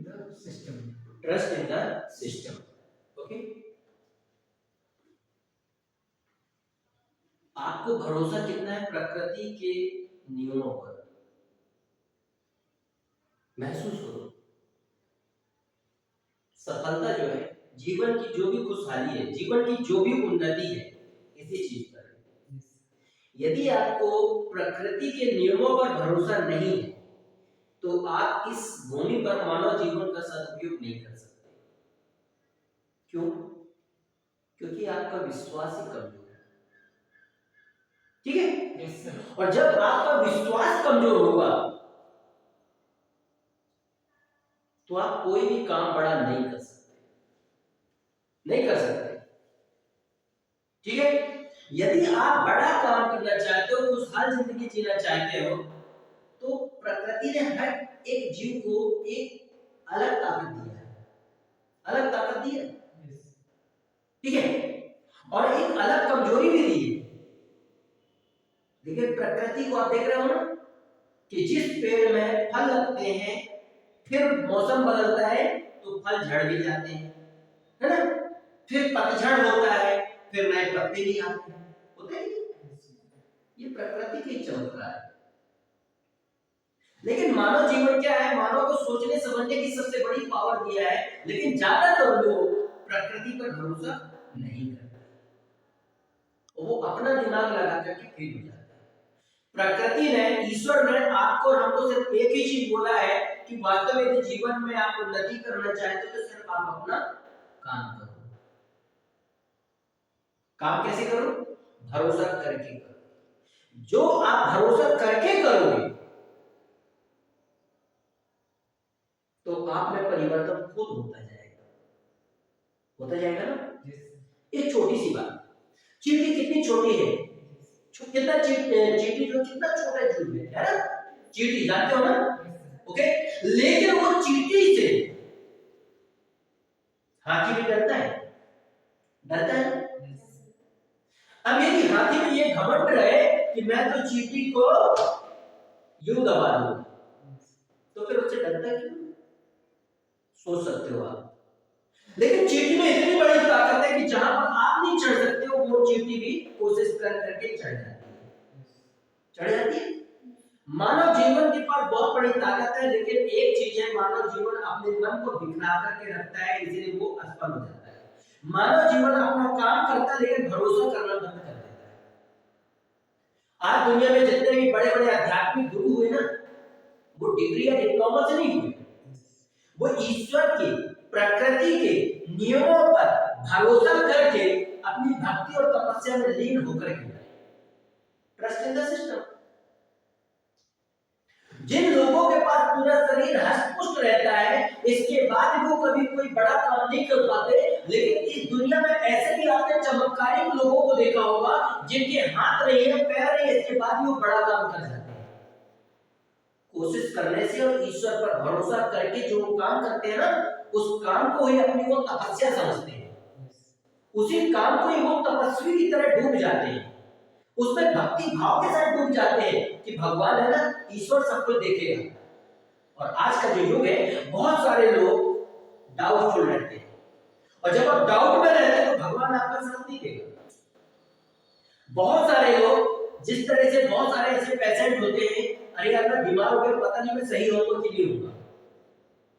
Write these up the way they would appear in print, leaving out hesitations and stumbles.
the system. Trust in the system. Okay. आपको भरोसा कितना है प्रकृति के नियमों पर? महसूस करो। सफलता जो है, जीवन की जो भी खुशहाली है, जीवन की जो भी उन्नति है, इसी चीज पर है। यदि आपको प्रकृति के नियमों पर भरोसा नहीं है तो आप इस भूमि पर मानव जीवन का सदुपयोग नहीं कर सकते। क्यों? क्योंकि आपका विश्वास ही कमजोर है। ठीक है? Yes, sir. और जब आपका विश्वास कमजोर होगा तो आप कोई भी काम बड़ा नहीं कर सकते, नहीं कर सकते। ठीक है? यदि आप बड़ा काम करना चाहते हो, खुशहाल जिंदगी जीना चाहते हो, तो प्रकृति ने हर एक जीव को एक अलग ताकत दिया है, अलग ताकत दी है। ठीक है? और एक अलग कमजोरी भी दी है। देखिए प्रकृति को आप देख रहे हो ना कि जिस पेड़ में फल लगते हैं, फिर मौसम बदलता है तो फल झड़ भी जाते हैं, है ना? फिर पतझड़ होता है, फिर नए पत्ते भी आते हैं, होते हैं। ये प्रकृति के चमत्कार है। लेकिन मानव जीवन क्या है? मानव को सोचने समझने की सबसे बड़ी पावर दिया है, लेकिन ज्यादातर लोग प्रकृति पर भरोसा नहीं करते, वो अपना दिमाग लगा करके फेल हो जाते हैं। प्रकृति ने, ईश्वर ने आपको और हमको सिर्फ एक ही चीज बोला है कि वास्तव में जीवन में आप उन्नति करना चाहते हो तो सिर्फ आप अपना काम करो। काम कैसे करो? भरोसा करके करो। जो आप भरोसा करके करोगे तो आप में परिवर्तन खुद होता जाएगा, होता जाएगा ना? एक छोटी सी बात, चींटी कितनी छोटी है, कितना चींटी जो कितना छोटा जीव है ना? चींटी जानते हो ना? ओके, लेकिन वो चींटी से हाथी भी डरता है, डरता है। अब यदि हाथी में ये घमंड रहे कि मैं तो चींटी को यूं दबा दूं, तो फिर उससे डरता क्यों? सोच सकते हो आप। लेकिन चींटी में इतनी बड़ी ताकत है कि जहां पर आप नहीं चढ़ सकते हो, वो चींटी भी कोशिश कर करके चढ़ जाती है, चढ़ जाती है। मानव जीवन के पास बहुत बड़ी ताकत है, लेकिन एक चीज है, मानव जीवन अपने मन को बिखरा करके रखता है, इसलिए वो असफल हो जाता है। मानव जीवन अपना काम करता है लेकिन भरोसा करना बंद कर देता है। आज दुनिया में जितने भी बड़े बड़े आध्यात्मिक गुरु हुए ना, वो डिग्री या डिप्लोमा से नहीं हुए, वो ईश्वर के, प्रकृति के नियमों पर भरोसा करके अपनी भक्ति और तपस्या में लीन होकर के, ट्रस्ट इन द सिस्टम। जिन लोगों के पास पूरा शरीर हष्ट-पुष्ट रहता है, इसके बाद वो कभी कोई बड़ा काम नहीं कर पाते, लेकिन इस दुनिया में ऐसे भी आपने चमत्कारिक लोगों को देखा होगा जिनके हाथ नहीं है, पैर नहीं है, इसके बाद भी वो बड़ा काम कर जाते हैं। कोशिश करने से और ईश्वर पर भरोसा करके जो काम करते हैं ना, उस काम को ही अपनी वो तपस्या समझते हैं, उसी काम को ही वो तपस्वी की तरह डूब जाते हैं, उसमें भक्ति भाव के साथ डूब जाते हैं कि भगवान है ना, ईश्वर सबको देखेगा। और आज का जो युग है, बहुत सारे लोग डाउटफुल रहते हैं, और जब आप डाउट में रहते हैं तो भगवान आपका साथ नहीं देगा। बहुत सारे लोग, जिस तरह से बहुत सारे ऐसे पेशेंट होते हैं, अरे यार मैं बीमार हो गया, पता नहीं मैं सही होऊंगा कि नहीं होऊंगा,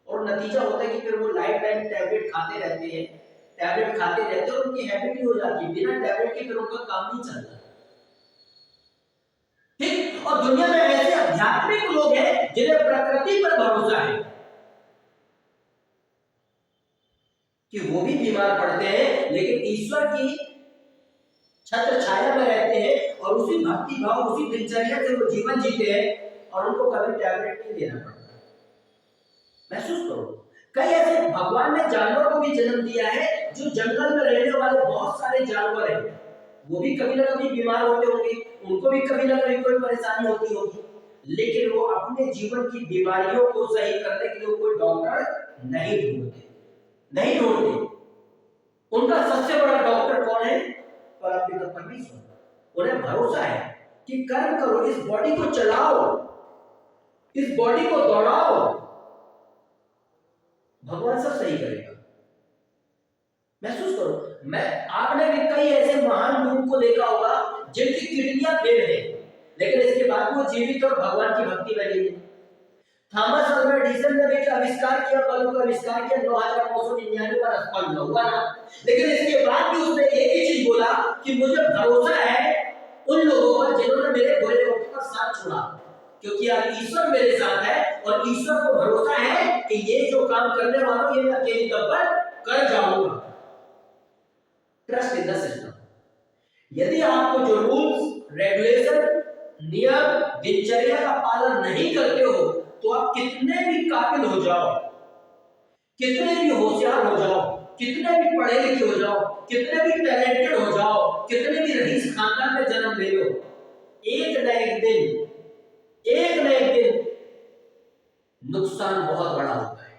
और नतीजा होता है कि फिर वो लाइफ टाइम टैबलेट खाते रहते हैं, टैबलेट खाते रहते हैं, और उनकी हैबिट ही हो जाती है, बिना टैबलेट के फिर उनका काम नहीं चलता। ठीक? और दुनिया में ऐसे आध्यात्मिक लोग हैं जिन्हें प्रकृति पर भरोसा है कि वो भी बीमार पड़ते हैं, लेकिन ईश्वर की छत्र छाया में रहते हैं और उसी भक्ति भाव, उसी दिनचर्या से वो जीवन जीते हैं, और उनको कभी टैबलेट नहीं लेना पड़ता। महसूस करो, कई ऐसे भगवान ने जानवरों को भी जन्म दिया है, जो जंगल में रहने वाले बहुत सारे जानवर हैं, वो भी कभी ना कभी बीमार होते होंगे, उनको भी कभी ना कभी कोई परेशानी होती होगी, लेकिन वो अपने जीवन की बीमारियों को सही करने के लिए कोई डॉक्टर नहीं ढूंढते, नहीं ढूंढते। उनका सबसे बड़ा डॉक्टर कौन है? परमपिता परमेश्वर। उन्हें भरोसा है कि कर्म करो, इस बॉडी को चलाओ, इस बॉडी को दौड़ाओ, भगवान सब सही करेगा। महसूस करो, मैं आपने भी कई ऐसे महान लोगों को देखा होगा जिनकी किडनियां फेल है, लेकिन इसके बाद वो जीवित और भगवान की भक्ति में लीन है। थॉमस अल्वा एडिसन ने भी आविष्कार किया, बल्ब का आविष्कार किया, 9999 बार असफल हुआ ना, लेकिन इसके बाद भी उसने एक ही चीज बोला कि मुझे भरोसा है उन लोगों पर जिन्होंने मेरे बुरे वक्त पर साथ छोड़ा, क्योंकि अब ईश्वर मेरे साथ है और ईश्वर को भरोसा है कि ये जो काम करने वालों ये मैं अकेली तब पर कर जाऊंगा। Trust in the system. यदि आपको जो रूल्स रेगुलेशन नियम दिनचर्या का पालन नहीं करते हो तो आप कितने भी काबिल हो जाओ, कितने भी होशियार हो जाओ, कितने भी पढ़े लिखे हो जाओ, कितने भी टैलेंटेड हो जाओ, कितने भी रईस खानदान में जन्म ले लो, एक न एक दिन नुकसान बहुत बड़ा होता है।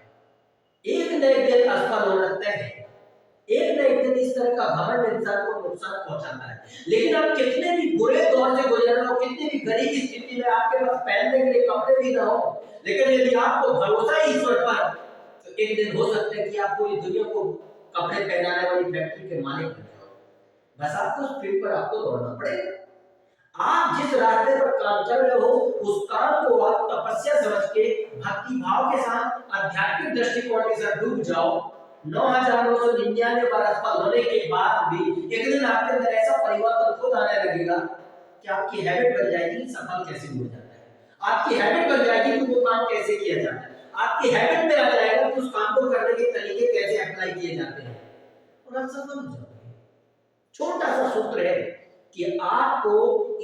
एक न एक दिन असफल हो सकते हैं, एक न एक दिन इस तरह का घमंड इंसान को नुकसान पहुंचाता है। लेकिन आप कितने भी बुरे दौर से गुजर रहे हो, कितनी भी गरीब स्थिति में आपके पास पहनने के लिए कपड़े भी ना हो, लेकिन यदि आपको भरोसा है ईश्वर पर तो एक दिन हो सकता है कि आप पूरी दुनिया को कपड़े पहनाने वाली फैक्ट्री के मालिक बन जाओ। बस आपको उस फील्ड पर आपको दौड़ना पड़ेगा। आप जिस रास्ते पर काम कर रहे हो उस काम को आप तपस्या समझ के भक्ति भाव के साथ आध्यात्मिक दृष्टिकोण के साथ डूब जाओ। 9999 बार असफल होने के बाद भी एक दिन आपके अंदर ऐसा परिवर्तन खुद आने लगेगा कि आपकी हैबिट बन जाएगी सफल कैसे हो जाता है, आपकी हैबिट बन जाएगी कि वो काम कैसे किया जाता है, आपकी हैबिट में आ जाएगा कि उस काम को करने के तरीके कैसे अप्लाई किए जाते हैं और आप सफल हो जाओगे। छोटा सा सूत्र है कि आपको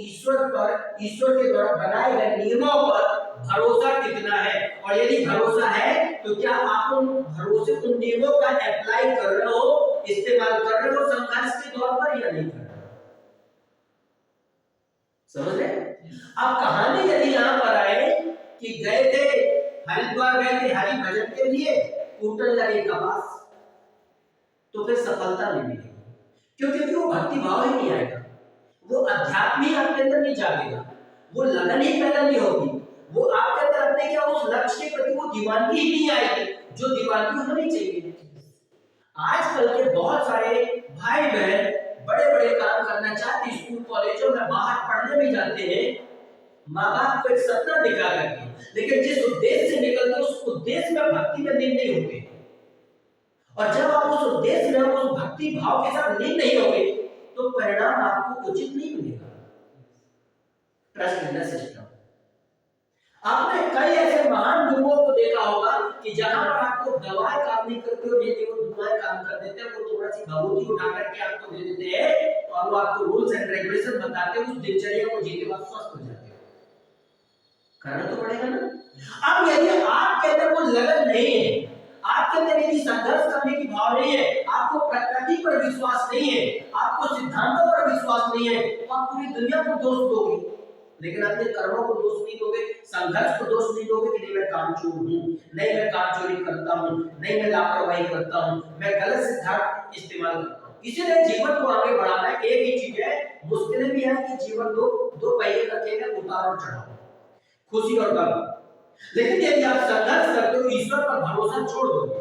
ईश्वर पर, ईश्वर के द्वारा बनाए गए नियमों पर भरोसा कितना है, और यदि भरोसा है तो क्या आप उन भरोसे उन नियमों का अप्लाई कर रहे हो, इस्तेमाल कर रहे हो संघर्ष के तौर पर या नहीं कर रहे हो। समझ रहे? अब कहानी यदि यहां पर आए कि गए थे हरिद्वार, गए थे हरि भजन के लिए, टूटने लगे कपास, तो फिर सफलता नहीं मिलेगी, क्योंकि वो भक्ति भाव ही नहीं आएगा, वो अध्यात्म ही आपके अंदर नहीं जागेगा, वो लगन ही पैदा नहीं होगी, वो आपके अंदर अपने क्या उस लक्ष्य के प्रति वो दीवानगी ही नहीं आएगी जो दीवानगी होनी चाहिए। आजकल के बहुत सारे भाई बहन बड़े बड़े काम करना चाहते, स्कूल कॉलेजों में बाहर पढ़ने भी जाते हैं, माँ बाप को एक सपना दिखा करके, लेकिन जिस उद्देश्य से निकलते उस उद्देश्य में भक्ति में लीन नहीं होते, और जब आप उस उद्देश्य में उस भक्ति भाव के साथ लीन नहीं होंगे तो परिणाम आपको उचित नहीं मिलेगा। Trust in the system. आपने कई ऐसे महान गुरुओं को देखा होगा कि जहां पर आपको दवाएं काम नहीं करती हो, यदि वो दवाएं काम कर देते हैं, वो थोड़ा सी भभूति उठा करके आपको दे देते हैं और वो आपको रूल्स एंड रेगुलेशन बताते हैं, उस दिनचर्या को जीते आप स्वस्थ हो जाते हो। करना तो पड़ेगा ना। अब यदि आपके अंदर वो लगन नहीं है, आपके अंदर यदि संघर्ष करने की भाव नहीं है, आपको प्रकृति पर विश्वास नहीं है, आपको सिद्धांतों पर विश्वास नहीं है, तो आप पूरी दुनिया को दोष दोगे, लेकिन अपने कर्मों को दोष नहीं दोगे, संघर्ष को दोष नहीं दोगे कि नहीं मैं कामचोर हूं, नहीं मैं काम चोरी करता हूं, नहीं मैं लापरवाही करता हूं, मैं गलत सिद्धांत इस्तेमाल करता हूं। इसीलिए जीवन को आगे बढ़ाना है, एक ही चीज है, मुश्किलें भी है कि जीवन दो पहिए का खेल है, उतार और चढ़ाव, खुशी और गम। लेकिन यदि आप संघर्ष करते हो, ईश्वर पर भरोसा छोड़ दोगे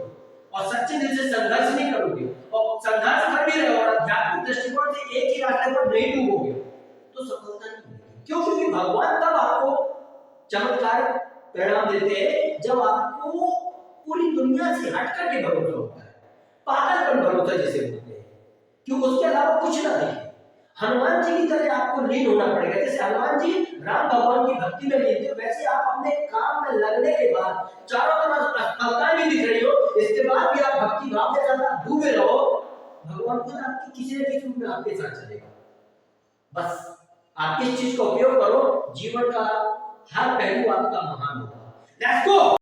और सच्चे दिल से संघर्ष नहीं करोगे और संघर्ष कर भी रहे हो और आध्यात्मिक दृष्टिकोण से एक ही रास्ते पर नहीं डूबोगे तो सफलता नहीं मिलेगी। क्यों? क्योंकि भगवान तब आपको चमत्कार परिणाम देते हैं जब आपको पूरी दुनिया से हटकर के भरोसा होता है, पागलपन भरोसा जिसे बोलते हैं, क्यों उसके अलावा कुछ ना देखे। हनुमान जी की तरह आपको लीन होना पड़ेगा, जैसे हनुमान जी राम भगवान की भक्ति में लीन थे, वैसे आप अपने काम में लगने के बाद चारों तरफ असफलताएं भी दिख रही हो, इसके बाद भी आप भक्ति भाव के साथ डूबे रहो, भगवान खुद आपकी किसी न किसी रूप में आपके साथ चलेगा। बस आप इस चीज का उपयोग करो, जीवन का हर पहलू आपका महान होगा। Let's go.